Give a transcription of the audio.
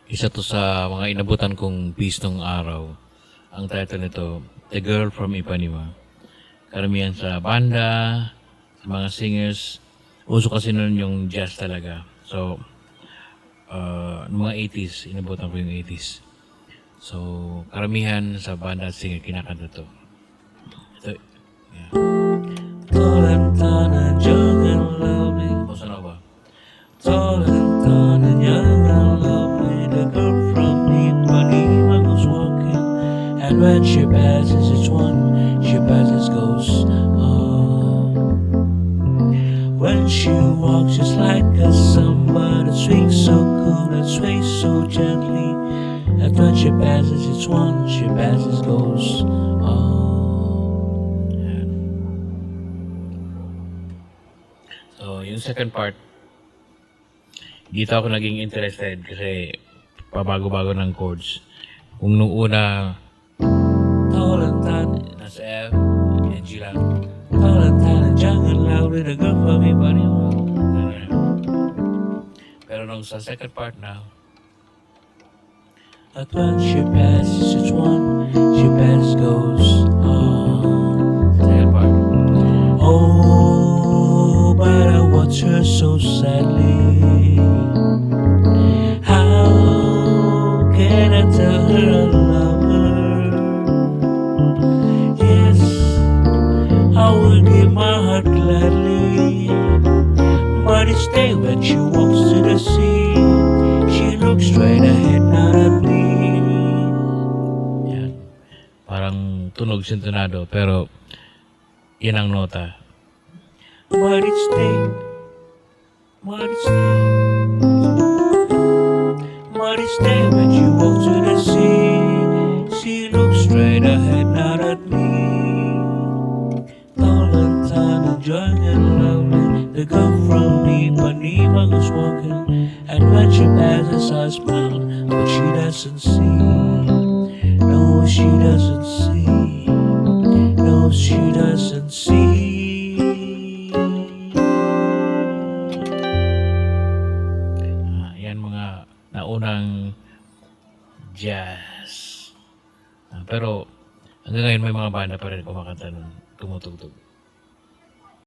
Isa to sa mga inabutan kong piece nung araw. Ang title nito, The Girl from Ipanema. Karamihan sa banda, sa mga singers, uso kasi nun yung jazz talaga. So, noong mga 80s, inabutan ko yung 80s. So, karamihan sa banda at singer kinakanta to. Ito, yeah. Tall and young and lovely. O, saan ba? Tall and young and lovely. The girl from Ipanema goes walking. And when she passes, it's one she passes goes when she walks, just like a samba that swings so cool and sways so gently. And when she passes, it's one she passes goes So, yung second part, dito ako naging interested kasi pabago-bago ng chords. Kung nung una, tall and tan, nasa F, and G lang. Tall and tan and young and loud with a girl from Ipanema. Pero nung sa second part na, at when she passes, it's one she passes goes second part. Oh, but I watch her so sadly. How can I tell her I love her? Yes, I will give my heart gladly. But each day when she walks to the sea, she looks straight ahead, not at me. Yan. Parang tunog sintonado, pero yan ang nota. But each day, when she walks to the sea, she looks straight ahead, not at me. Tall and tan and young and lovely, the girl from Ipanema goes walking. And when she passes, I smile, but she doesn't see. No, she doesn't see. No, she doesn't see. Yan mga naunang jazz. Pero hanggang ngayon may mga banda pa rin kumakanta nun, tumutugtog.